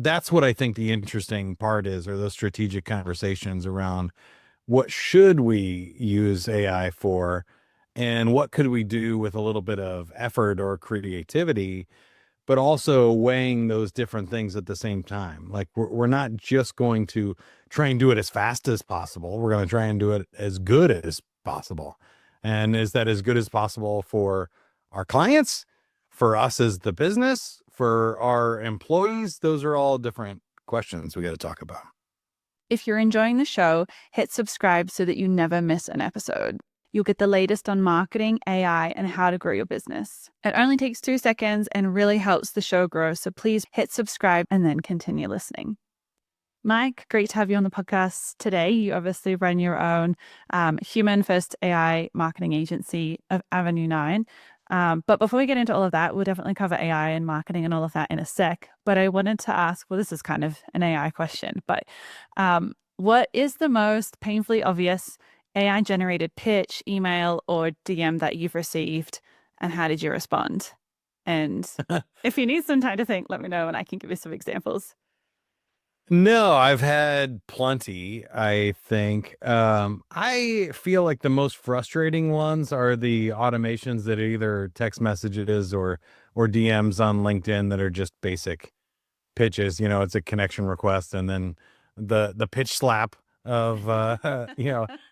that's what I think the interesting part is, or those strategic conversations around what should we use AI for, and what could we do with a little bit of effort or creativity, but also weighing those different things at the same time. Like we're not just going to try and do it as fast as possible. We're going to try and do it as good as possible. And is that as good as possible for our clients, for us as the business, for our employees? Those are all different questions we got to talk about. If you're enjoying the show, hit subscribe so that you never miss an episode. You'll get the latest on marketing, AI, and how to grow your business. It only takes 2 seconds and really helps the show grow. So please hit subscribe and then continue listening. Mike, great to have you on the podcast today. You obviously run your own human first AI marketing agency of Avenue 9. But before we get into all of that, we'll definitely cover AI and marketing and all of that in a sec. But I wanted to ask, well, this is kind of an AI question, but what is the most painfully obvious AI generated pitch, email, or DM that you've received, and how did you respond? And if you need some time to think, let me know and I can give you some examples. No, I've had plenty, I think. I feel like the most frustrating ones are the automations that are either text messages or DMs on LinkedIn that are just basic pitches. It's a connection request and then the pitch slap of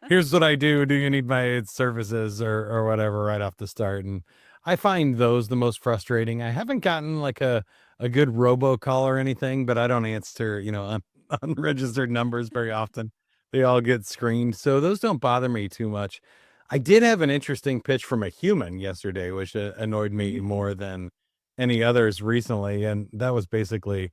here's what I do. Do you need my services or whatever right off the start? And I find those the most frustrating. I haven't gotten like a good robocall or anything, but I don't answer, unregistered numbers very often. They all get screened. So those don't bother me too much. I did have an interesting pitch from a human yesterday, which annoyed me more than any others recently. And that was basically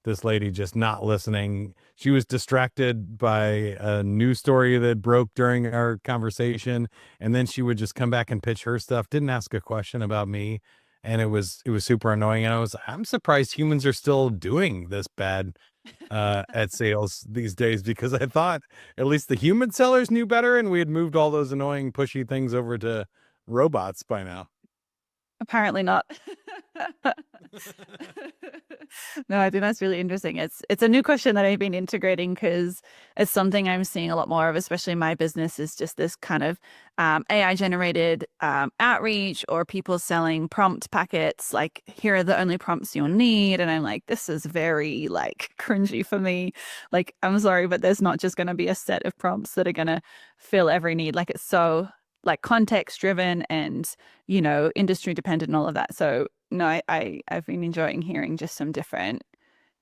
this lady just not listening. She was distracted by a news story that broke during our conversation. And then she would just come back and pitch her stuff, didn't ask a question about me. And it was super annoying. And I'm surprised humans are still doing this bad at sales these days, because I thought at least the human sellers knew better and we had moved all those annoying pushy things over to robots by now. Apparently not. No, I think that's really interesting. It's a new question that I've been integrating because it's something I'm seeing a lot more of, especially in my business, is just this kind of AI generated outreach, or people selling prompt packets. Like, here are the only prompts you'll need. And I'm like, this is very like cringy for me. Like, I'm sorry, but there's not just going to be a set of prompts that are going to fill every need. Like, it's so like context driven and, industry dependent and all of that. So no, I've been enjoying hearing just some different,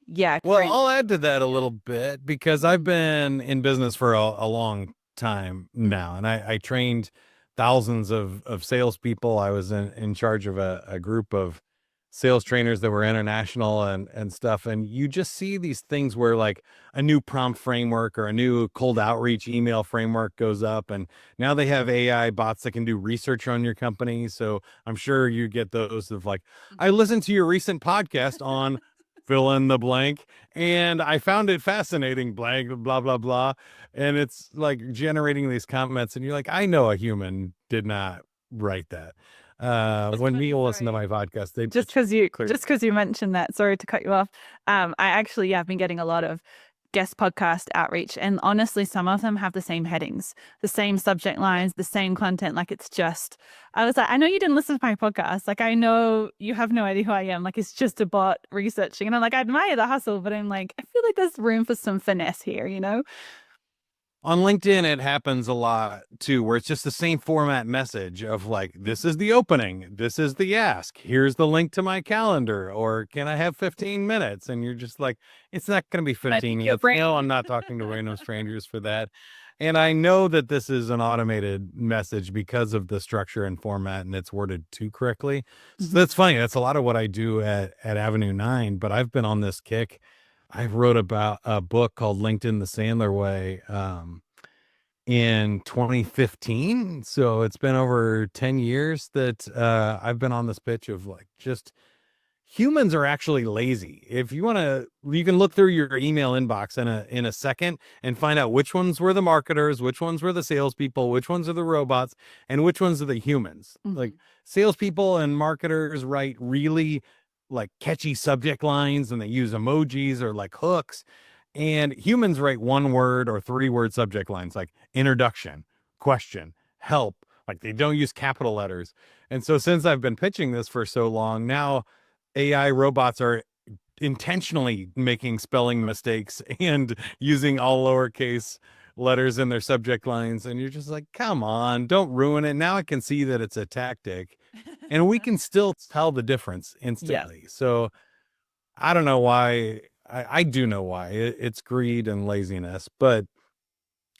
yeah. Well, I'll add to that a little bit because I've been in business for a long time now, and I trained thousands of salespeople. I was in charge of a group of sales trainers that were international and stuff. And you just see these things where like a new prompt framework or a new cold outreach email framework goes up, and now they have AI bots that can do research on your company. So I'm sure you get those of like, I listened to your recent podcast on fill in the blank and I found it fascinating, blank, blah, blah, blah. And it's like generating these comments and you're like, I know a human did not write that. When people listen to my podcast, they just because you mentioned that, sorry to cut you off. I actually, I've been getting a lot of guest podcast outreach, and honestly, some of them have the same headings, the same subject lines, the same content. Like, it's just, I was like, I know you didn't listen to my podcast. Like, I know you have no idea who I am. Like, it's just a bot researching. And I'm like, I admire the hustle, but I'm like, I feel like there's room for some finesse here, On LinkedIn, it happens a lot too, where it's just the same format message of like, this is the opening, this is the ask, here's the link to my calendar, or can I have 15 minutes? And you're just like, it's not going to be 15 minutes. No, I'm not talking to random strangers for that. And I know that this is an automated message because of the structure and format, and it's worded too correctly. So that's funny. That's a lot of what I do at Avenue 9, but I've been on this kick. I wrote about a book called LinkedIn the Sandler Way in 2015. So it's been over 10 years that I've been on this pitch of like, just humans are actually lazy. If you want to, you can look through your email inbox in a second and find out which ones were the marketers, which ones were the salespeople, which ones are the robots, and which ones are the humans. Like, salespeople and marketers write really like catchy subject lines and they use emojis or like hooks. And humans write one word or three-word subject lines like introduction, question, help. Like they don't use capital letters. And so since I've been pitching this for so long, now AI robots are intentionally making spelling mistakes and using all lowercase letters in their subject lines. And you're just like, come on, don't ruin it. Now I can see that it's a tactic and we can still tell the difference Yeah. instantly. So I don't know why. I do know why. It's greed and laziness, but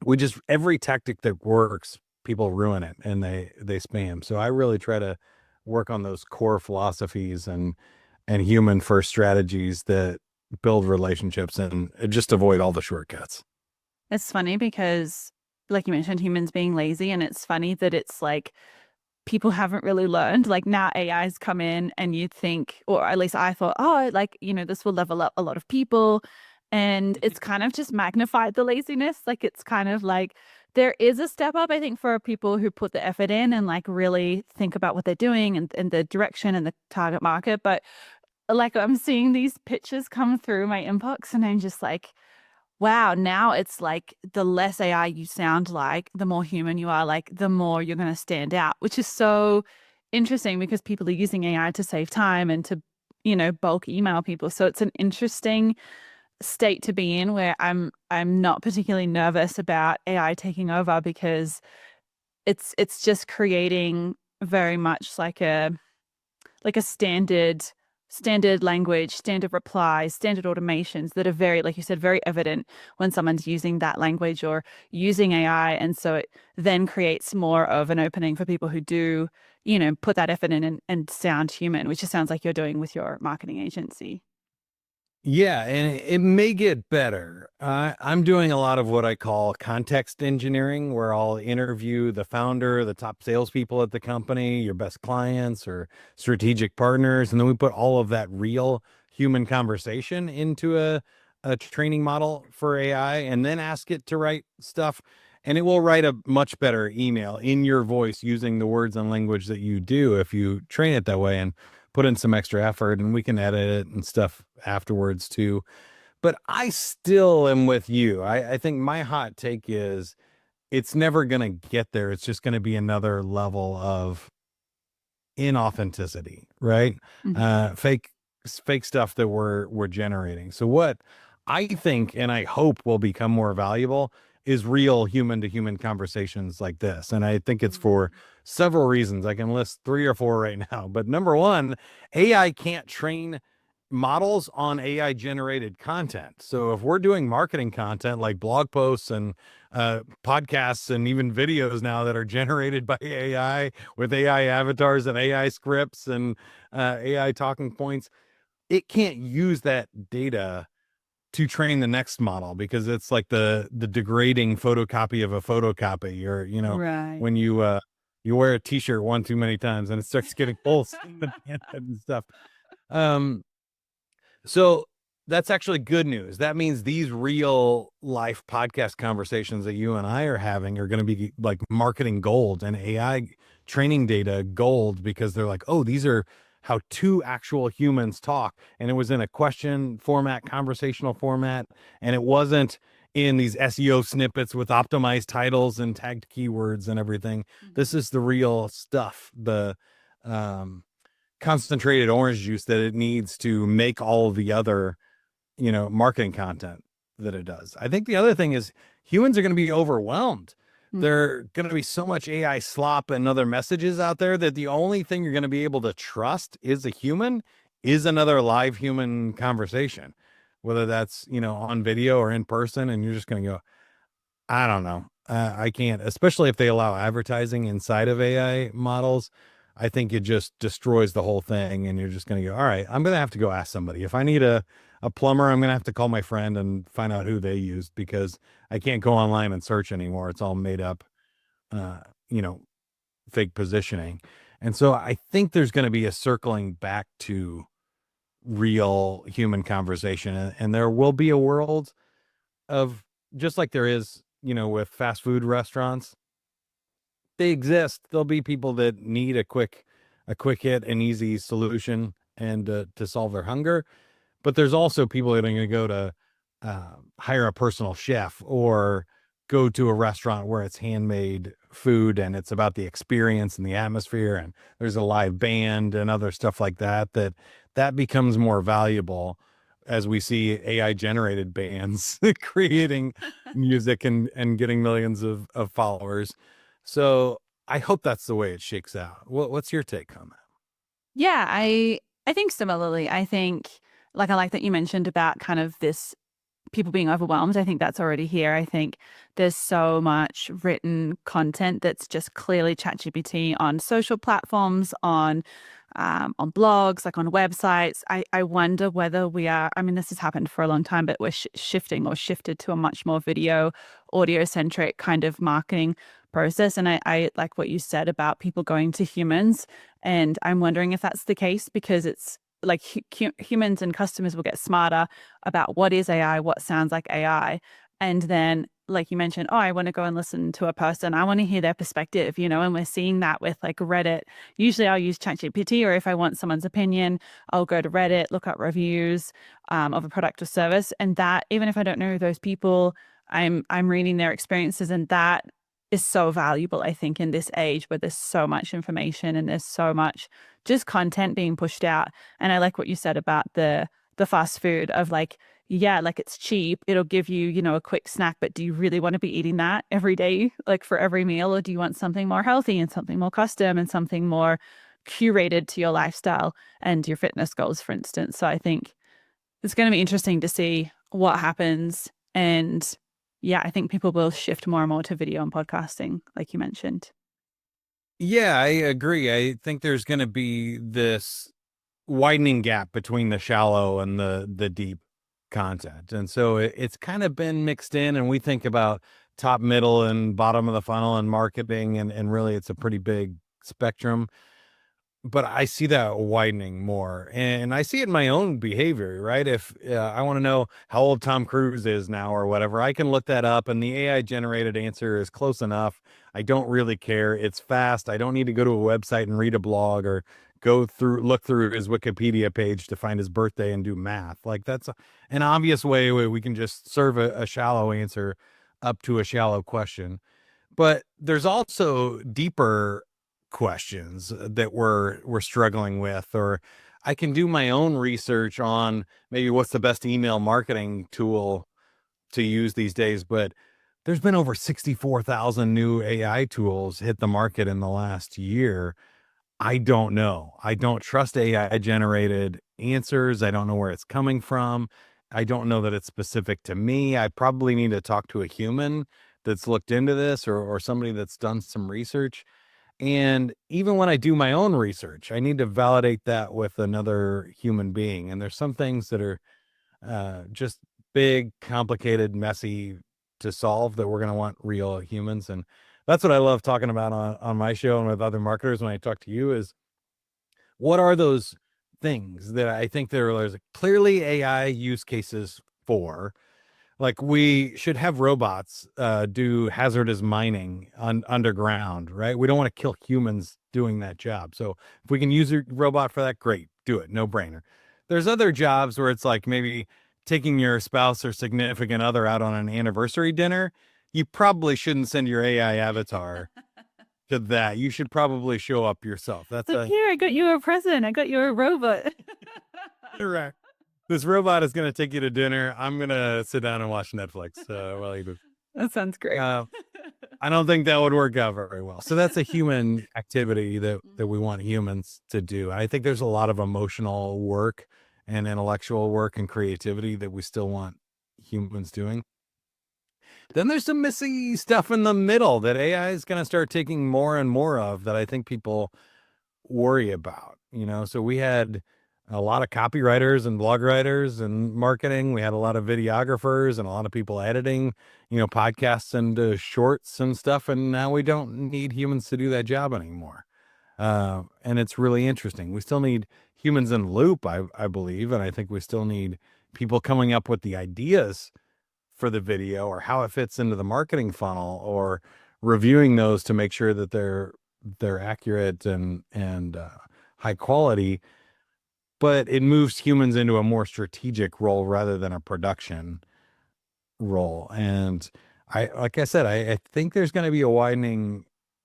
we just every tactic that works, people ruin it and they spam. So I really try to work on those core philosophies and human first strategies that build relationships and just avoid all the shortcuts. It's funny because, like you mentioned, humans being lazy, and it's funny that it's like people haven't really learned. Like now AI's come in, and you think, or at least I thought, oh, like, this will level up a lot of people. And it's kind of just magnified the laziness. Like it's kind of like there is a step up, I think, for people who put the effort in and like really think about what they're doing and the direction and the target market. But like I'm seeing these pictures come through my inbox, and I'm just like, wow, now it's like the less AI you sound like, the more human you are, like the more you're going to stand out, which is so interesting because people are using AI to save time and to, bulk email people. So it's an interesting state to be in where I'm not particularly nervous about AI taking over because it's just creating very much like a standard language, standard replies, standard automations that are very, like you said, very evident when someone's using that language or using AI. And so it then creates more of an opening for people who do, put that effort in and sound human, which it sounds like you're doing with your marketing agency. Yeah, and it may get better. I'm doing a lot of what I call context engineering, where I'll interview the founder, the top salespeople at the company, your best clients or strategic partners, and then we put all of that real human conversation into a training model for AI, and then ask it to write stuff, and it will write a much better email in your voice using the words and language that you do if you train it that way. And put in some extra effort and we can edit it and stuff afterwards too. But I still am with you. I think my hot take is it's never going to get there. It's just going to be another level of inauthenticity, right? Mhm. Fake stuff that we're generating. So what I think and I hope will become more valuable is real human to human conversations like this. And I think it's for several reasons. I can list three or four right now. But number one, AI can't train models on AI generated content. So if we're doing marketing content like blog posts and podcasts and even videos now that are generated by AI with AI avatars and AI scripts and AI talking points, it can't use that data to train the next model because it's like the degrading photocopy of a photocopy, or Right. when you wear a t-shirt one too many times and it starts getting holes in the pant and stuff. um so that's actually good news. That means these real life podcast conversations that you and I are having are going to be like marketing gold and AI training data gold, because they're like, oh, these are how two actual humans talk. And it was in a question format, conversational format, and it wasn't in these SEO snippets with optimized titles and tagged keywords and everything. This Mhm. is the real stuff. The um concentrated orange juice that it needs to make all the other, marketing content that it does. I think the other thing is humans are going to be overwhelmed. Mhm. There going to be so much AI slop and other messages out there that the only thing you're going to be able to trust is a human, is another live human conversation, whether that's, on video or in person. And you're just going to go, I don't know. I can't, especially if they allow advertising inside of AI models. I think it just destroys the whole thing. And you're just going to go, all right, I'm going to have to go ask somebody. If I need a plumber, I'm going to have to call my friend and find out who they used, because I can't go online and search anymore. It's all made up, uh, you know, fake positioning. And so I think there's going to be a circling back to real human conversation. And there will be a world of, just like there is, with fast food restaurants, they exist. There'll be people that need a quick hit and easy solution. and to solve their hunger. But there's also people that are going to go to hire a personal chef or go to a restaurant where it's handmade food and it's about the experience and the atmosphere, and there's a live band and other stuff like that, that becomes more valuable as we see AI generated bands creating music and getting millions of followers. So I hope that's the way it shakes out. What's your take on that? Yeah, I think similarly. I think like I like that you mentioned about kind of this people being overwhelmed. I think that's already here. I think there's so much written content that's just clearly ChatGPT on social platforms, on blogs, like on websites. I wonder whether we are, I mean, this has happened for a long time, but we're shifting or shifted to a much more video, audio centric kind of marketing process. And I like what you said about people going to humans. And I'm wondering if that's the case because it's like humans and customers will get smarter about what is AI, what sounds like AI. And then, like you mentioned, oh, I want to go and listen to a person. I want to hear their perspective, and we're seeing that with like Reddit. Usually I'll use ChatGPT, or if I want someone's opinion, I'll go to Reddit, look up reviews of a product or service. And that, even if I don't know those people, I'm reading their experiences, and that is so valuable, I think, in this age where there's so much information and there's so much just content being pushed out. And I like what you said about the fast food of like, yeah, like it's cheap. It'll give you, a quick snack, but do you really want to be eating that every day, like for every meal? Or do you want something more healthy and something more custom and something more curated to your lifestyle and your fitness goals, for instance? So I think it's going to be interesting to see what happens. And yeah, I think people will shift more and more to video and podcasting, like you mentioned. Yeah, I agree. I think there's going to be this widening gap between the shallow and the deep content. And so it's kind of been mixed in, and we think about top, middle, and bottom of the funnel and marketing, and really it's a pretty big spectrum. But I see that widening more, and I see it in my own behavior, right? If I want to know how old Tom Cruise is now or whatever, I can look that up, and the AI generated answer is close enough. I don't really care. It's fast. I don't need to go to a website and read a blog or look through his Wikipedia page to find his birthday and do math. Like that's an obvious way where we can just serve a shallow answer up to a shallow question. But there's also deeper questions that we're struggling with, or I can do my own research on maybe what's the best email marketing tool to use these days. But there's been over 64,000 new AI tools hit the market in the last year. I don't know. I don't trust AI generated answers. I don't know where it's coming from. I don't know that it's specific to me. I probably need to talk to a human that's looked into this, or somebody that's done some research. And even when I do my own research, I need to validate that with another human being. And there's some things that are just big, complicated, messy to solve that we're going to want real humans. And that's what I love talking about on my show and with other marketers when I talk to you is what are those things that I think there's clearly AI use cases for. Like we should have robots do hazardous mining underground, right? We don't want to kill humans doing that job. So if we can use a robot for that, great, do it, no brainer. There's other jobs where it's like maybe taking your spouse or significant other out on an anniversary dinner. You probably shouldn't send your AI avatar to that. You should probably show up yourself. That's Look a here, I got you a present. I got you a robot. correct. This robot is going to take you to dinner. I'm going to sit down and watch Netflix while you do. That sounds great. Uh, I don't think that would work out very well. So that's a human activity that we want humans to do. I think there's a lot of emotional work and intellectual work and creativity that we still want humans doing. Then there's some messy stuff in the middle that AI is going to start taking more and more of that I think people worry about, So we had a lot of copywriters and blog writers and marketing. We had a lot of videographers and a lot of people editing, podcasts and shorts and stuff. And now we don't need humans to do that job anymore. And it's really interesting. We still need humans in the loop, I believe. And I think we still need people coming up with the ideas for the video or how it fits into the marketing funnel or reviewing those to make sure that they're accurate and high quality. but it moves humans into a more strategic role rather than a production role. And like I said, I think there's going to be a widening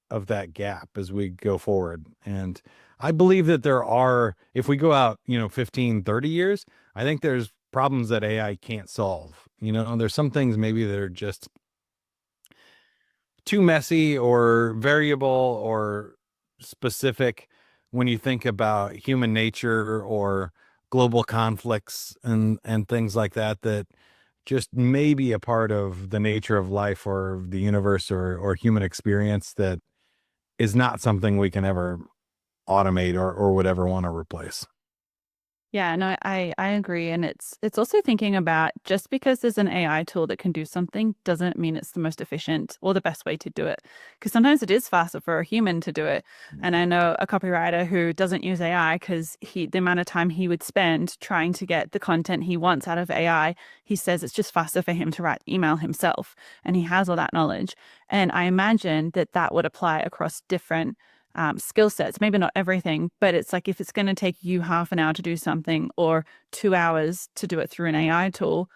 of that gap as we go forward. And I believe that there are, if we go out, 15, 30 years, I think there's problems that AI can't solve. There's some things maybe that are just too messy or variable or specific when you think about human nature or global conflicts and things like that that just may be a part of the nature of life or the universe or human experience that is not something we can ever automate or would ever want to replace. Yeah, no, I agree. And it's also thinking about just because there's an AI tool that can do something doesn't mean it's the most efficient or the best way to do it. Because sometimes it is faster for a human to do it. And I know a copywriter who doesn't use AI because the amount of time he would spend trying to get the content he wants out of AI, he says it's just faster for him to write email himself. And he has all that knowledge. And I imagine that that would apply across different skill sets, maybe not everything, but it's like if it's going to take you half an hour to do something or 2 hours to do it through an AI tool,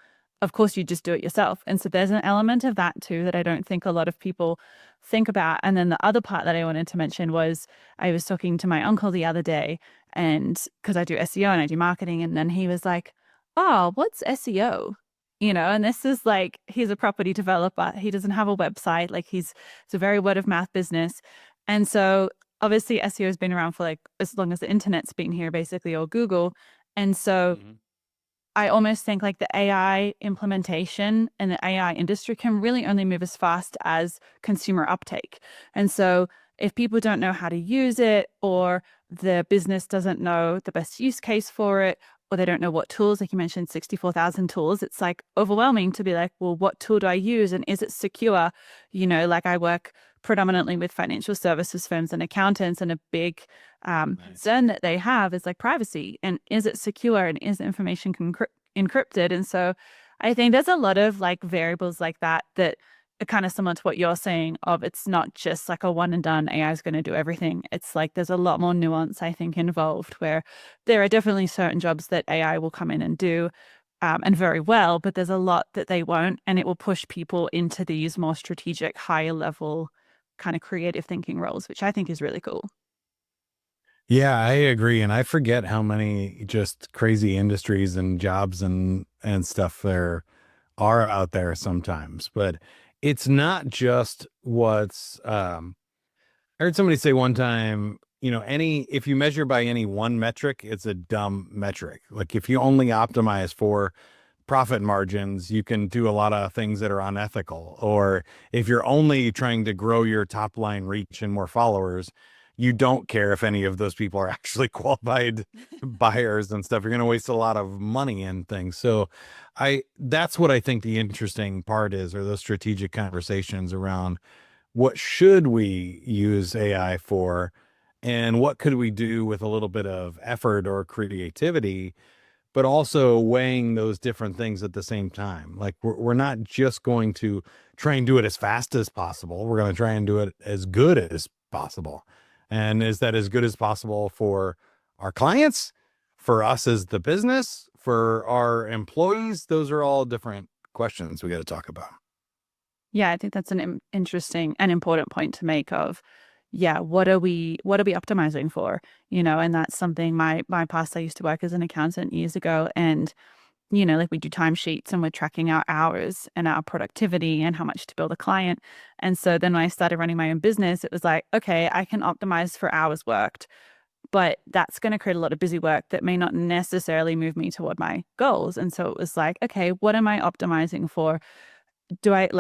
of course you just do it yourself. And so there's an element of that too that I don't think a lot of people think about. And then the other part that I wanted to mention was I was talking to my uncle the other day, and because I do SEO and I do marketing, and then he was like, "Oh, what's SEO?" And this is like, he's a property developer. He doesn't have a website. Like it's a very word of mouth business. And so obviously SEO has been around for like as long as the internet's been here, basically, or Google. And so Mhm. I almost think like the AI implementation and the AI industry can really only move as fast as consumer uptake. And so if people don't know how to use it, or the business doesn't know the best use case for it, or they don't know what tools, like you mentioned, 64,000 tools, it's like overwhelming to be like, well, what tool do I use? And is it secure? Like I work predominantly with financial services firms and accountants, and a big Nice. concern that they have is like privacy, and is it secure, and is the information encrypted? And so I think there's a lot of like variables like that that are kind of similar to what you're saying of it's not just like a one and done AI is going to do everything. It's like there's a lot more nuance, I think, involved, where there are definitely certain jobs that AI will come in and do, and very well, but there's a lot that they won't, and it will push people into these more strategic, higher level kind of creative thinking roles, which I think is really cool. Yeah, I agree. And I forget how many just crazy industries and jobs and stuff there are out there sometimes. But it's not just what's I heard somebody say one time, if you measure by any one metric, it's a dumb metric. Like if you only optimize for profit margins, you can do a lot of things that are unethical. Or if you're only trying to grow your top line reach and more followers, you don't care if any of those people are actually qualified buyers and stuff. You're going to waste a lot of money and things. So that's what I think the interesting part is, are those strategic conversations around what should we use AI for and what could we do with a little bit of effort or creativity, but also weighing those different things at the same time. Like we're not just going to try and do it as fast as possible. We're going to try and do it as good as possible. And is that as good as possible for our clients, for us as the business, for our employees? Those are all different questions we got to talk about. Yeah, I think that's an interesting and important point to make of, yeah, what are we optimizing for? And that's something my past, I used to work as an accountant years ago, and like we do timesheets and we're tracking our hours and our productivity and how much to bill the client. And so then when I started running my own business, it was like, okay, I can optimize for hours worked, but that's going to create a lot of busy work that may not necessarily move me toward my goals. And so it was like, okay, what am I optimizing for? Can I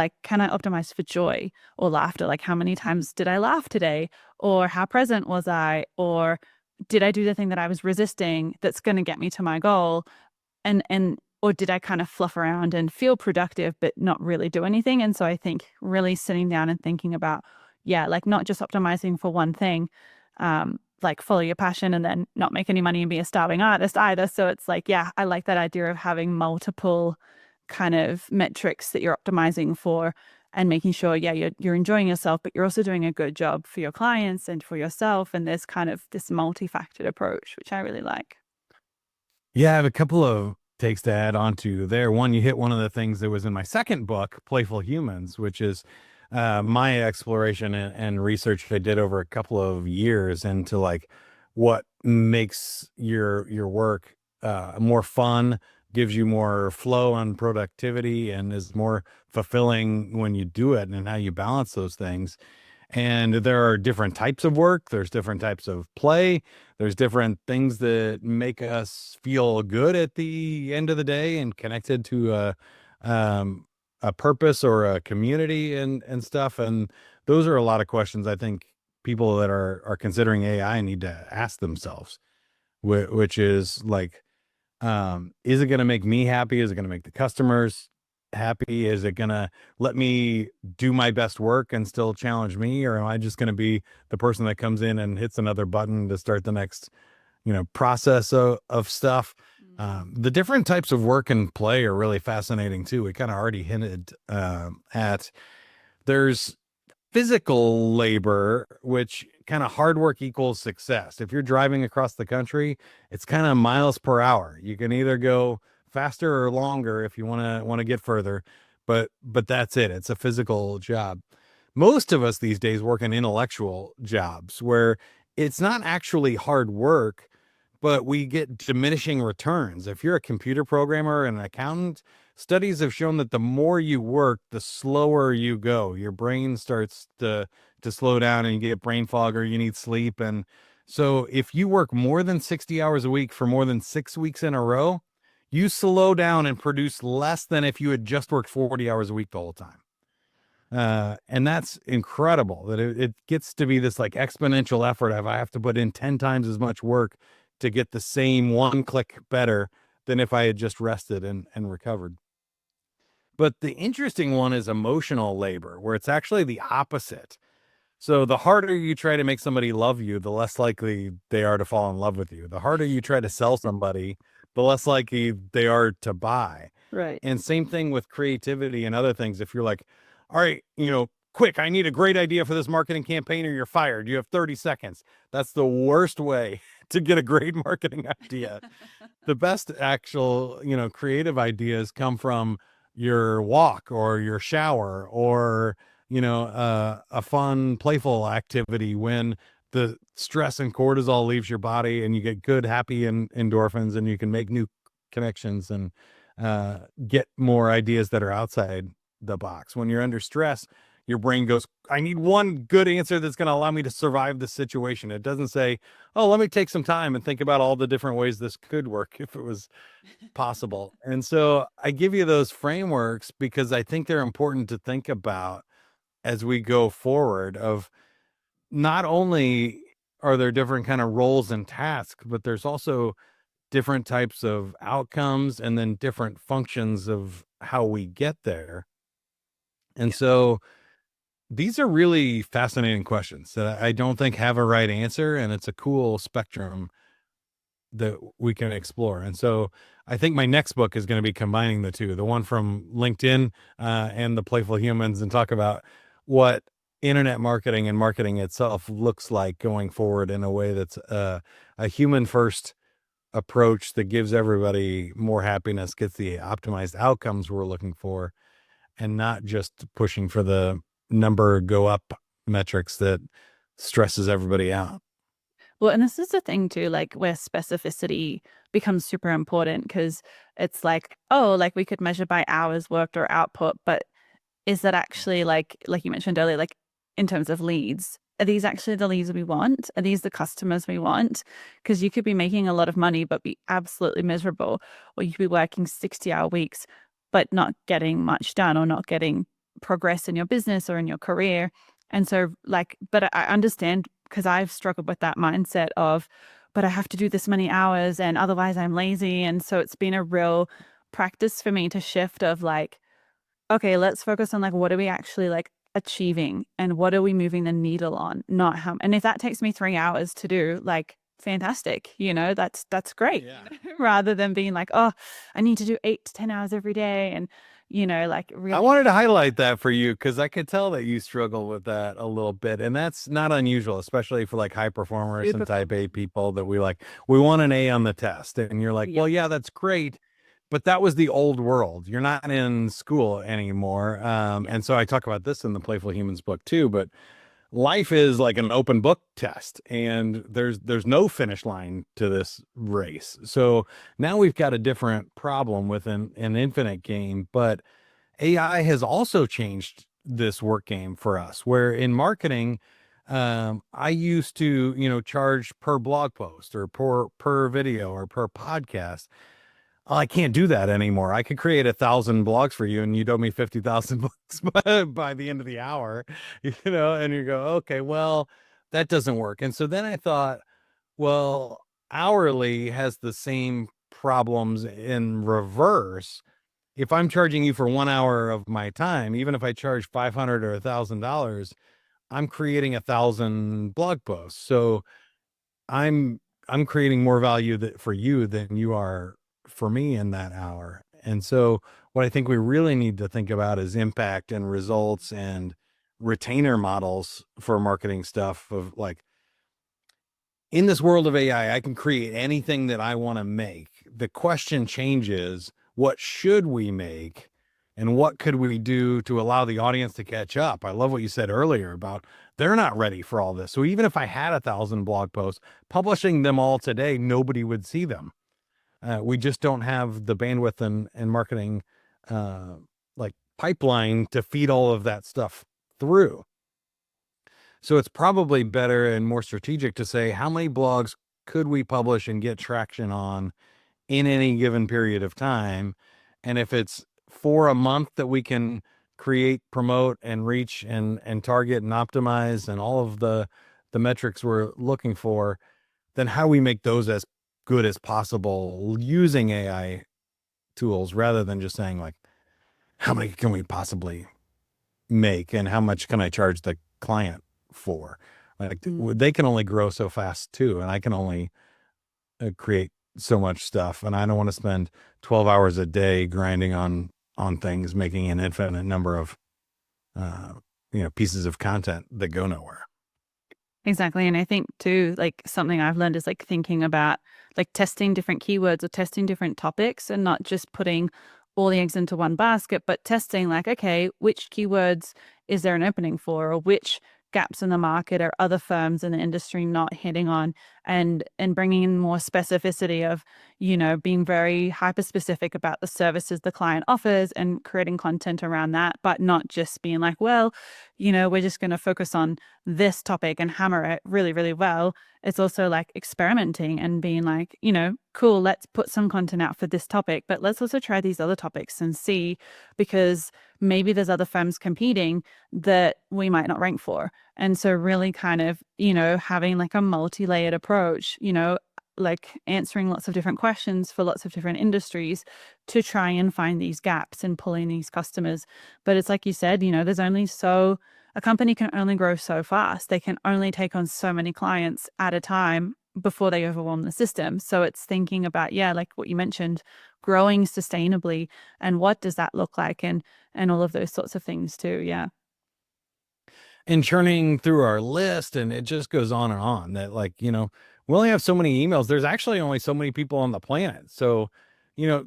optimize for joy or laughter? Like, how many times did I laugh today? Or how present was I? Or did I do the thing that I was resisting that's going to get me to my goal? Or did I kind of fluff around and feel productive, but not really do anything? And so I think really sitting down and thinking about, yeah, like not just optimizing for one thing, like follow your passion and then not make any money and be a starving artist either. So it's like, yeah, I like that idea of having multiple kind of metrics that you're optimizing for, and making sure, yeah, you're enjoying yourself, but you're also doing a good job for your clients and for yourself. And there's kind of this multifaceted approach, which I really like. Yeah, I have a couple of takes to add on to there. One, you hit one of the things that was in my second book, Playful Humans, which is my exploration and research I did over a couple of years into like what makes your work more fun, gives you more flow and productivity, and is more fulfilling when you do it, and how you balance those things. And there are different types of work, there's different types of play, there's different things that make us feel good at the end of the day and connected to um, a purpose or a community and stuff. And those are a lot of questions I think people that are considering AI need to ask themselves, which is like, is it going to make me happy? Is it going to make the customers happy? Is it going to let me do my best work and still challenge me? Or am I just going to be the person that comes in and hits another button to start the next, process of stuff? The different types of work and play are really fascinating too. We kind of already hinted at there's physical labor, which kind of hard work equals success. If you're driving across the country, it's kind of miles per hour. You can either go faster or longer if you want to get further, but that's it. It's a physical job. Most of us these days work in intellectual jobs where it's not actually hard work, but we get diminishing returns. If you're a computer programmer and an accountant, studies have shown that the more you work, the slower you go. Your brain starts to slow down and you get brain fog or you need sleep. And so if you work more than 60 hours a week for more than 6 weeks in a row, you slow down and produce less than if you had just worked 40 hours a week the whole time. And that's incredible that it gets to be this like exponential effort. If I have to put in 10 times as much work to get the same one click better than if I had just rested and recovered. But the interesting one is emotional labor, where it's actually the opposite. So the harder you try to make somebody love you, the less likely they are to fall in love with you. The harder you try to sell somebody, the less likely they are to buy. Right. And same thing with creativity and other things. If you're like, all right, quick, I need a great idea for this marketing campaign or you're fired. You have 30 seconds. That's the worst way to get a great marketing idea. The best actual, creative ideas come from your walk or your shower or, a fun, playful activity when the stress and cortisol leaves your body and you get good, happy and endorphins and you can make new connections and get more ideas that are outside the box. When you're under stress, your brain goes, I need one good answer that's going to allow me to survive this situation. It doesn't say, oh, let me take some time and think about all the different ways this could work if it was possible. And so I give you those frameworks because I think they're important to think about as we go forward of not only are there different kind of roles and tasks, but there's also different types of outcomes and then different functions of how we get there. And so these are really fascinating questions that I don't think have a right answer. And it's a cool spectrum that we can explore. And so I think my next book is going to be combining the two, the one from LinkedIn and the Playful Humans, and talk about what internet marketing and marketing itself looks like going forward in a way that's a human first approach that gives everybody more happiness, gets the optimized outcomes we're looking for, and not just pushing for the number go up metrics that stresses everybody out. Well, and this is the thing too, like where specificity becomes super important because it's like, oh, like we could measure by hours worked or output, but is that actually like you mentioned earlier, like in terms of leads, are these actually the leads we want? Are these the customers we want? Because you could be making a lot of money but be absolutely miserable, or you could be working 60-hour weeks but not getting much done or not getting progress in your business or in your career. And so but I understand because I've struggled with that mindset of, but I have to do this many hours and otherwise I'm lazy. And so it's been a real practice for me to shift of like, okay, let's focus on like what are we actually like achieving and what are we moving the needle on, not how. And if that takes me 3 hours to do, like fantastic, that's great. Yeah. Rather than being like, oh, I need to do 8 to 10 hours every day. And like I really. wanted to highlight that for you because I could tell that you struggle with that a little bit. And that's not unusual, especially for like high performers and Super type A common. people that we want an A on the test. And you're like, Yep. well, yeah, that's great. But that was the old world. You're not in school anymore. Yeah. And so I talk about this in the Playful Humans book too. But life is like an open book test, and there's no finish line to this race. So now we've got a different problem with an infinite game, but AI has also changed this work game for us, where in marketing, I used to, charge per blog post or per video or per podcast. Oh, I can't do that anymore. I could create 1,000 blogs for you and you'd owe me 50,000 bucks by the end of the hour, and you go, okay, well, that doesn't work. And so then I thought, well, hourly has the same problems in reverse. If I'm charging you for 1 hour of my time, even if I charge 500 or $1,000, I'm creating 1,000 blog posts. So I'm I'm creating more value for you than you are for me in that hour. And so what I think we really need to think about is impact and results and retainer models for marketing stuff of like, in this world of AI, I can create anything that I want to make. The question changes, what should we make? And what could we do to allow the audience to catch up? I love what you said earlier about they're not ready for all this. So even if I had 1,000 blog posts, publishing them all today, nobody would see them. We just don't have the bandwidth and marketing uh, like pipeline to feed all of that stuff through. So it's probably better and more strategic to say how many blogs could we publish and get traction on in any given period of time. And if it's for a month that we can create, promote, and reach and target and optimize and all of the metrics we're looking for, then how do we make those as good as possible using AI tools rather than just saying like, how many can we possibly make and how much can I charge the client for? Like Mm. they can only grow so fast too, and I can only create so much stuff, and I don't want to spend 12 hours a day grinding on things, making an infinite number of uh, pieces of content that go nowhere. Exactly. And I think too, like something I've learned is like thinking about like testing different keywords or testing different topics and not just putting all the eggs into one basket, but testing like, okay, which keywords is there an opening for, or which gaps in the market are other firms in the industry not hitting on, and bringing in more specificity of, being very hyper specific about the services the client offers and creating content around that, but not just being like, well, we're just going to focus on this topic and hammer it really, really well. It's also like experimenting and being like, cool, let's put some content out for this topic, but let's also try these other topics and see, because maybe there's other firms competing that we might not rank for. And so, really kind of, having like a multi layered approach, like answering lots of different questions for lots of different industries to try and find these gaps and pulling these customers. But it's like you said, there's only a company can only grow so fast. They can only take on so many clients at a time before they overwhelm the system. So it's thinking about, yeah, like what you mentioned, growing sustainably and what does that look like, and all of those sorts of things too. Yeah. And churning through our list, and it just goes on and on that like, we only have so many emails. There's actually only so many people on the planet. So,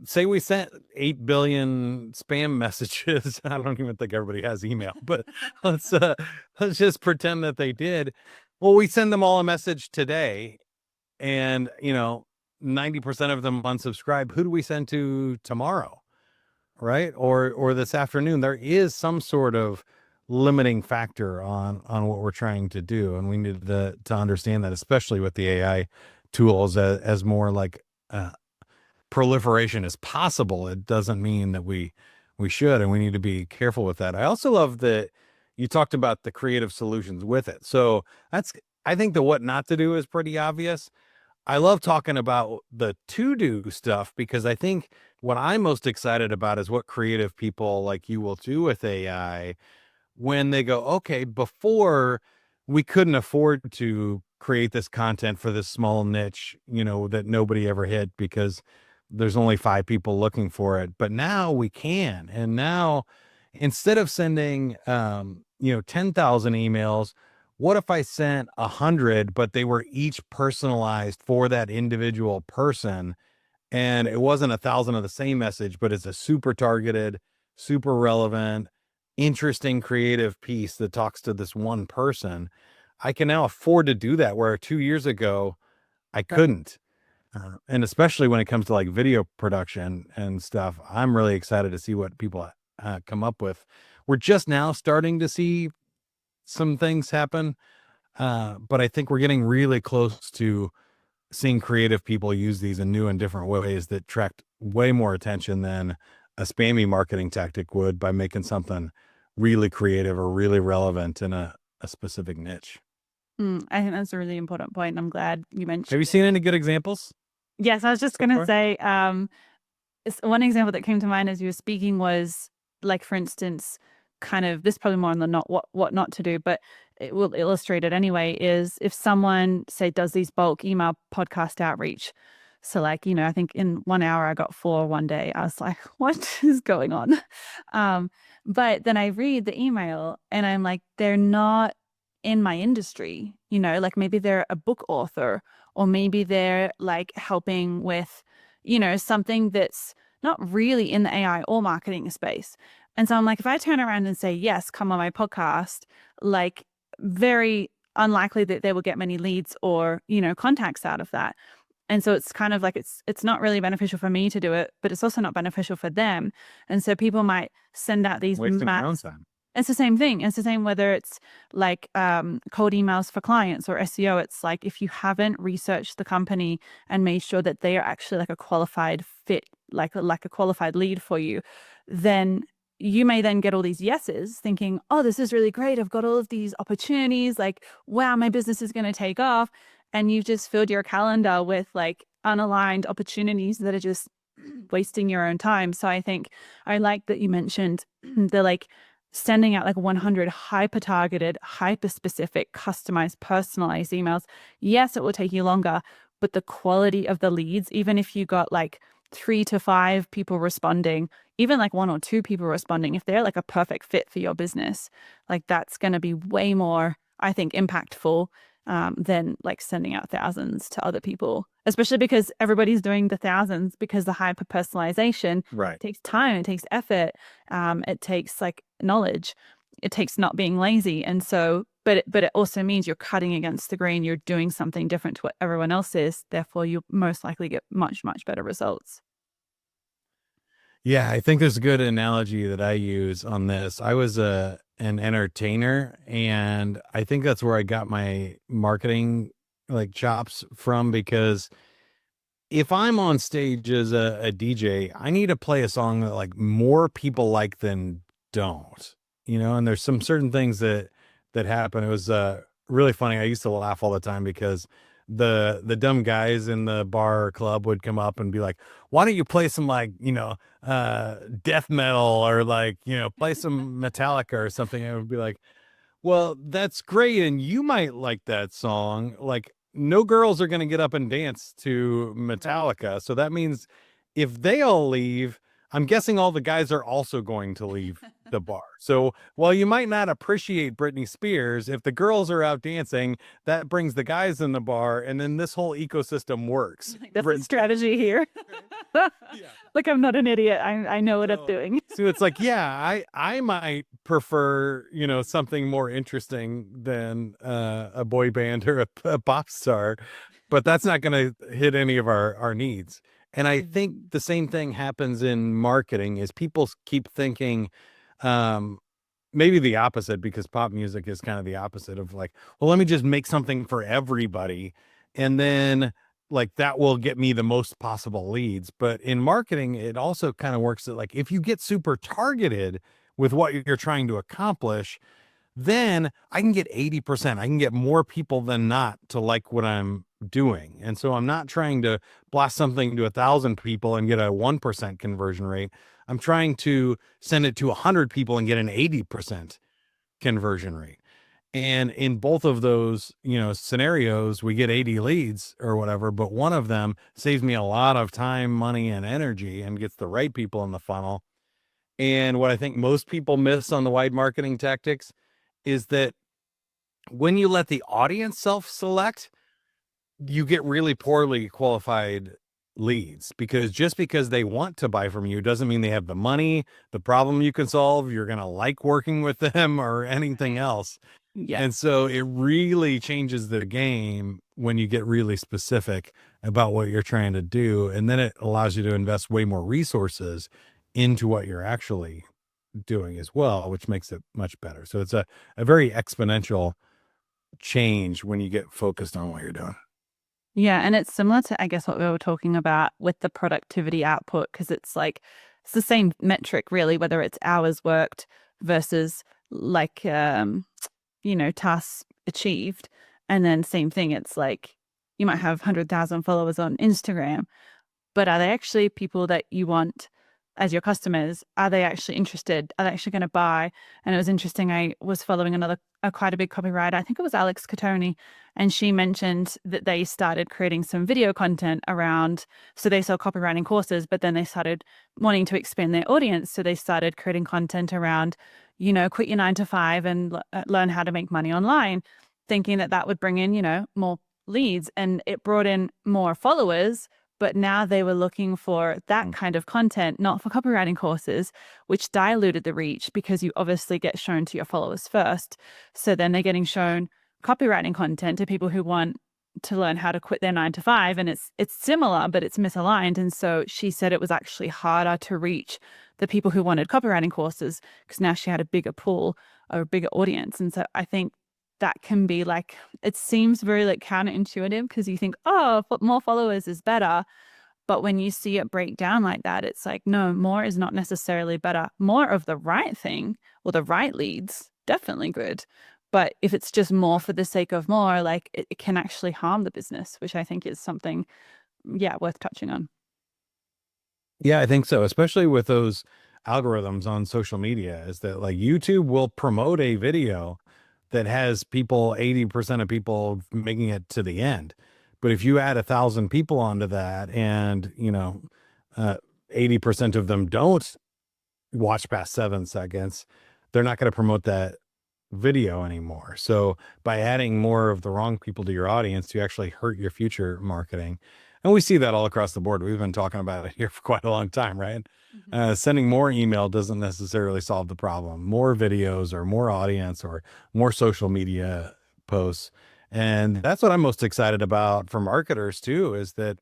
say we sent 8 billion spam messages. I don't even think everybody has email, but let's uh let's just pretend that they did. Well, we send them all a message today, and 90% of them unsubscribe. Who do we send to tomorrow? Right? Or this afternoon? There is some sort of limiting factor on what we're trying to do, and we need to understand that, especially with the AI tools, as more like proliferation is possible. It doesn't mean that we should, and we need to be careful with that. I also love that you talked about the creative solutions with it. So that's, I think the what not to do is pretty obvious. I love talking about the to do stuff because I think what I'm most excited about is what creative people like you will do with AI when they go, okay, before we couldn't afford to create this content for this small niche, that nobody ever hit because there's only 5 people looking for it. But now we can. And now instead of sending 10,000 emails, what if I sent 100, but they were each personalized for that individual person? And it wasn't 1,000 of the same message, but it's a super targeted, super relevant, interesting, creative piece that talks to this one person. I can now afford to do that, where 2 years ago I couldn't. And especially when it comes to like video production and stuff, I'm really excited to see what people come up with. We're just now starting to see some things happen, but I think we're getting really close to seeing creative people use these in new and different ways that attract way more attention than a spammy marketing tactic would, by making something really creative or really relevant in a specific niche. I think that's a really important point. I'm glad you mentioned. Have you seen any good examples? Yes, I was just so going to far? say, one example that came to mind as you were speaking was, like, for instance, kind of this, probably more on the not what not to do, but it will illustrate it anyway, is if someone, say, does these bulk email podcast outreach. So, like, I think in 1 hour I got 4 one day. I was like, what is going on? But then I read the email and I'm like, they're not in my industry, like maybe they're a book author, or maybe they're like helping with, something that's not really in the AI or marketing space. And so I'm like, if I turn around and say, yes, come on my podcast, like, very unlikely that they will get many leads or, contacts out of that. And so it's kind of like, it's not really beneficial for me to do it, but it's also not beneficial for them. And so people might send out these Wasting my own time. It's the same thing. It's the same whether it's like cold emails for clients or SEO. It's like, if you haven't researched the company and made sure that they are actually like a qualified fit, like a qualified lead for you, then you may then get all these yeses thinking, oh, this is really great. I've got all of these opportunities. Like, wow, my business is going to take off. And you've just filled your calendar with like unaligned opportunities that are just wasting your own time. So I think I like that you mentioned the like sending out like 100 hyper targeted, hyper specific, customized, personalized emails. Yes, it will take you longer, but the quality of the leads, even if you got like 3 to 5 people responding, even like 1 or 2 people responding, if they're like a perfect fit for your business, like that's going to be way more, I think, impactful than like sending out thousands to other people, especially because everybody's doing the thousands, because the hyper personalization Right. takes time, it takes effort, it takes like knowledge, it takes not being lazy. And so, but it also means you're cutting against the grain, you're doing something different to what everyone else is. Therefore, you most likely get much, much better results. Yeah, I think there's a good analogy that I use on this. I was an entertainer, and I think that's where I got my marketing like chops from, because if I'm on stage as a DJ, I need to play a song that like more people like than don't, and there's some certain things that happen. It was really funny. I used to laugh all the time because the dumb guys in the bar or club would come up and be like, why don't you play some like, death metal, or like, play some Metallica or something. I would be like, well, that's great, and you might like that song. Like, no girls are going to get up and dance to Metallica. So that means if they all leave, I'm guessing all the guys are also going to leave the bar. So while you might not appreciate Britney Spears, if the girls are out dancing, that brings the guys in the bar, and then this whole ecosystem works. That's a strategy here. Yeah. Like, I'm not an idiot. I know what I'm doing. So it's like, yeah, I might prefer, something more interesting than a boy band or a pop star, but that's not going to hit any of our needs. And I think the same thing happens in marketing, is people keep thinking, um, maybe the opposite, because pop music is kind of the opposite of like, well, let me just make something for everybody. And then like that will get me the most possible leads. But in marketing, it also kind of works that like, if you get super targeted with what you're trying to accomplish, then I can get 80%. I can get more people than not to like what I'm doing. And so I'm not trying to blast something to 1,000 people and get a 1% conversion rate. I'm trying to send it to 100 people and get an 80% conversion rate. And in both of those, scenarios, we get 80 leads or whatever, but one of them saves me a lot of time, money, and energy and gets the right people in the funnel. And what I think most people miss on the wide marketing tactics is that when you let the audience self-select, you get really poorly qualified leads, because just because they want to buy from you doesn't mean they have the money, the problem you can solve, you're going to like working with them, or anything else. Yeah. And so it really changes the game when you get really specific about what you're trying to do. And then it allows you to invest way more resources into what you're actually doing as well, which makes it much better. So it's a very exponential change when you get focused on what you're doing. Yeah, and it's similar to, I guess, what we were talking about with the productivity output, because it's the same metric really, whether it's hours worked versus like tasks achieved. And then same thing, it's like you might have 100,000 followers on Instagram, but are they actually people that you want as your customers? Are they actually interested? Are they actually going to buy? And it was interesting. I was following quite a big copywriter. I think it was Alex Catoni, and she mentioned that they started creating some video content around. So they sell copywriting courses, but then they started wanting to expand their audience. So they started creating content around, quit your 9 to 5 and learn how to make money online, thinking that that would bring in, more leads, and it brought in more followers. But now they were looking for that kind of content, not for copywriting courses, which diluted the reach, because you obviously get shown to your followers first. So then they're getting shown copywriting content to people who want to learn how to quit their 9 to 5. And it's similar, but it's misaligned. And so she said it was actually harder to reach the people who wanted copywriting courses, because now she had a bigger pool or a bigger audience. And so I think that can be like, it seems very like counterintuitive, because you think, oh, more followers is better. But when you see it break down like that, it's like, no, more is not necessarily better. More of the right thing or the right leads, definitely good. But if it's just more for the sake of more, like it can actually harm the business, which I think is something, yeah, worth touching on. Yeah, I think so, especially with those algorithms on social media, is that like YouTube will promote a video that has people, 80% of people making it to the end. But if you add 1,000 people onto that, and, 80% of them don't watch past 7 seconds, they're not going to promote that video anymore. So by adding more of the wrong people to your audience, you actually hurt your future marketing. And we see that all across the board. We've been talking about it here for quite a long time, right? Sending more email doesn't necessarily solve the problem. More videos, or more audience, or more social media posts. And that's what I'm most excited about for marketers too, is that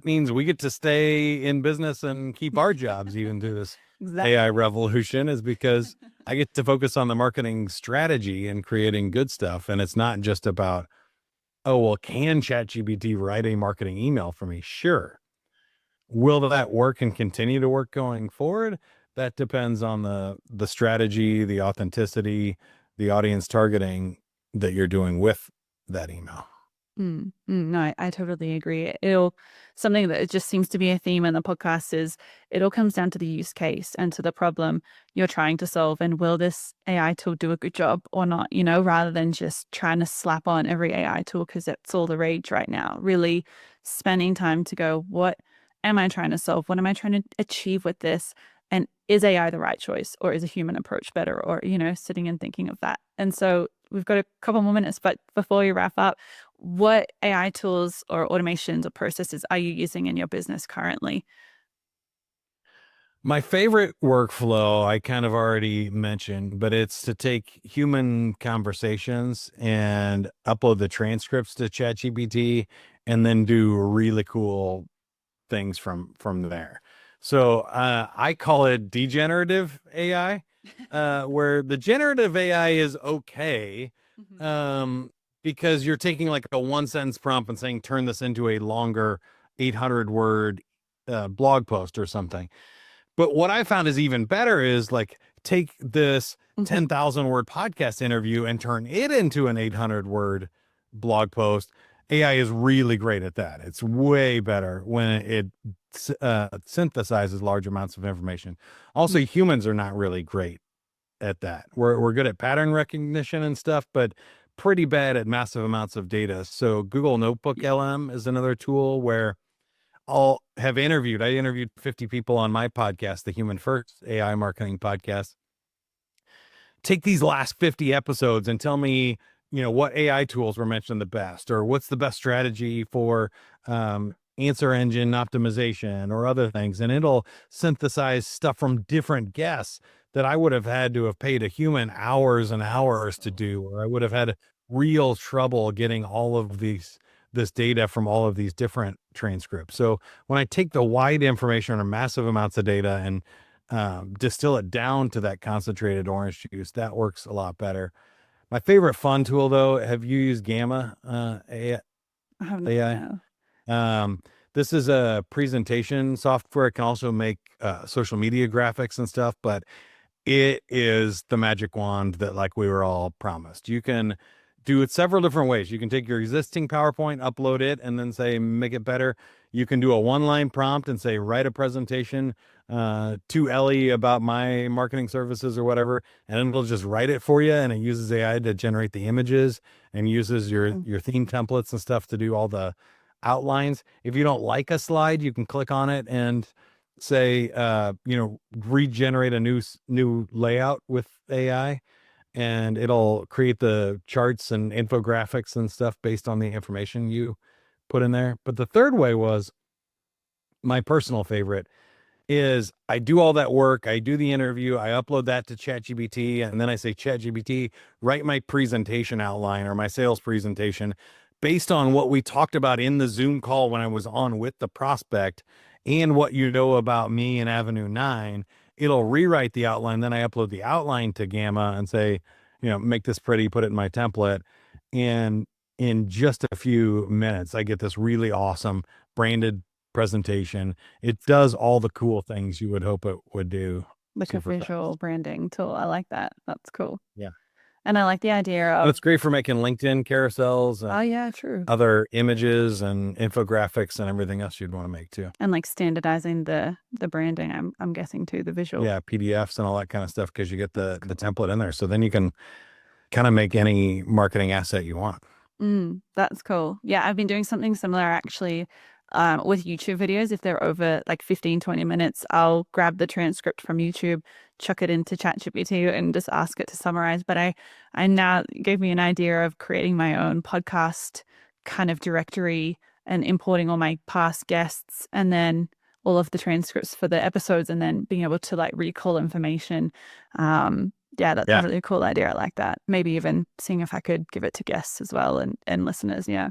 means we get to stay in business and keep our jobs even through this Exactly. AI revolution, is because I get to focus on the marketing strategy and creating good stuff. And it's not just about, oh, well, can ChatGPT write a marketing email for me? Sure. Will that work and continue to work going forward? That depends on the strategy, the authenticity, the audience targeting that you're doing with that email. No, I totally agree. Something that it just seems to be a theme in the podcast is it all comes down to the use case and to the problem you're trying to solve. And will this AI tool do a good job or not, rather than just trying to slap on every AI tool because it's all the rage right now. Really spending time to go, what am I trying to solve? What am I trying to achieve with this? And is AI the right choice, or is a human approach better? Or, sitting and thinking of that. And so we've got a couple more minutes, but before we wrap up, what AI tools or automations or processes are you using in your business currently? My favorite workflow, I kind of already mentioned, but it's to take human conversations and upload the transcripts to ChatGPT, and then do really cool things from there. So I call it degenerative AI, where the generative AI is okay, Mhm. um, because you're taking like a 1 sentence prompt and saying, turn this into a longer 800 word blog post or something. But what I found is even better is like, take this Mhm. 10,000 word podcast interview and turn it into an 800 word blog post. AI is really great at that. It's way better when it synthesizes large amounts of information. Also, Mm. humans are not really great at that. We're good at pattern recognition and stuff, but pretty bad at massive amounts of data. So Google Notebook Yeah. LM is another tool where I interviewed 50 people on my podcast, the Human First AI Marketing Podcast. Take these last 50 episodes and tell me, what AI tools were mentioned the best, or what's the best strategy for answer engine optimization or other things. And it'll synthesize stuff from different guests that I would have had to have paid a human hours and hours to do, or I would have had real trouble getting all of this data from all of these different transcripts. So when I take the wide information or massive amounts of data and distill it down to that concentrated orange juice, that works a lot better. My favorite fun tool, though, have you used Gamma AI? I have not now. Um, this is a presentation software. It can also make social media graphics and stuff, but it is the magic wand that like we were all promised. You can do it several different ways. You can take your existing PowerPoint, upload it, and then say, make it better. You can do a one-line prompt and say, write a presentation to Ellie about my marketing services or whatever, and it'll just write it for you. And it uses AI to generate the images and uses your theme templates and stuff to do all the outlines. If you don't like a slide, you can click on it and say, regenerate a new layout with AI, and it'll create the charts and infographics and stuff based on the information you put in there. But the third way was my personal favorite is I do all that work. I do the interview. I upload that to ChatGPT, and then I say, ChatGPT, write my presentation outline or my sales presentation based on what we talked about in the Zoom call when I was on with the prospect and what you know about me and Avenue 9. It'll rewrite the outline. Then I upload the outline to Gamma and say, make this pretty, put it in my template. And in just a few minutes, I get this really awesome branded presentation. It does all the cool things you would hope it would do. Like a Super fast. visual branding tool. I like that. That's cool. Yeah. And I like the idea And of, it's great for making LinkedIn carousels oh and yeah, true. other images and infographics and everything else you'd want to make too. And like standardizing the branding, I'm guessing too, the visual. Yeah, PDFs and all that kind of stuff, because you get the template in there. So then you can kind of make any marketing asset you want. That's cool. Yeah, I've been doing something similar actually with YouTube videos. If they're over like 15, 20 minutes, I'll grab the transcript from YouTube, chuck it into ChatGPT and just ask it to summarize. But I now gave me an idea of creating my own podcast kind of directory and importing all my past guests and then all of the transcripts for the episodes and then being able to like recall information. Yeah, that's a really cool idea. I like that. Maybe even seeing if I could give it to guests as well and listeners. Yeah.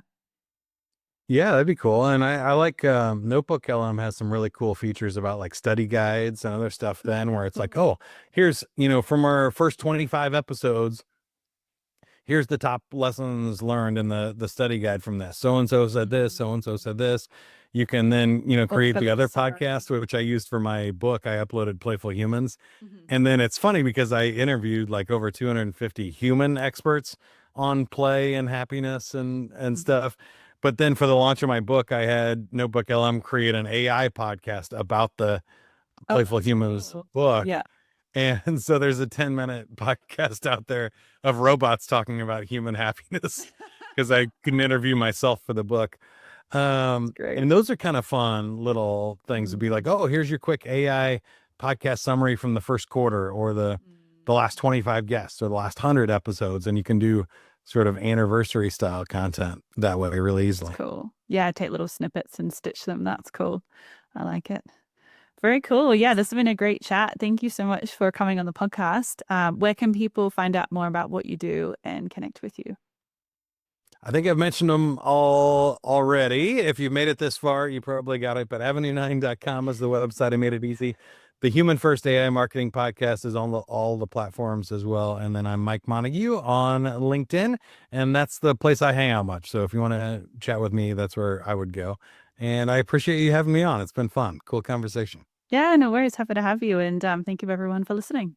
Yeah, that'd be cool. And I like Notebook LM has some really cool features about like study guides and other stuff then where it's like, oh, here's, from our first 25 episodes, here's the top lessons learned in the study guide from this. So-and-so said this, so-and-so said this. You can then, create the other podcast, which I used for my book. I uploaded Playful Humans. And then it's funny because I interviewed like over 250 human experts on play and happiness and stuff. But then for the launch of my book, I had Notebook LM create an AI podcast about the Playful Humans book. Yeah. And so there's a 10-minute podcast out there of robots talking about human happiness because I couldn't interview myself for the book. And those are kind of fun little things to be like, oh, here's your quick AI podcast summary from the first quarter or the last 25 guests or the last 100 episodes. And you can do sort of anniversary style content that way really easily. That's cool. Yeah, take little snippets and stitch them. That's cool. I like it. Very cool. Yeah, this has been a great chat. Thank you so much for coming on the podcast. Where can people find out more about what you do and connect with you? I think I've mentioned them all already. If you've made it this far, you probably got it. But avenue9.com is the website. I made it easy. The Human First AI Marketing Podcast is on all the platforms as well. And then I'm Mike Montague on LinkedIn. And that's the place I hang out much. So if you want to chat with me, that's where I would go. And I appreciate you having me on. It's been fun. Cool conversation. Yeah, no worries. Happy to have you. And thank you everyone for listening.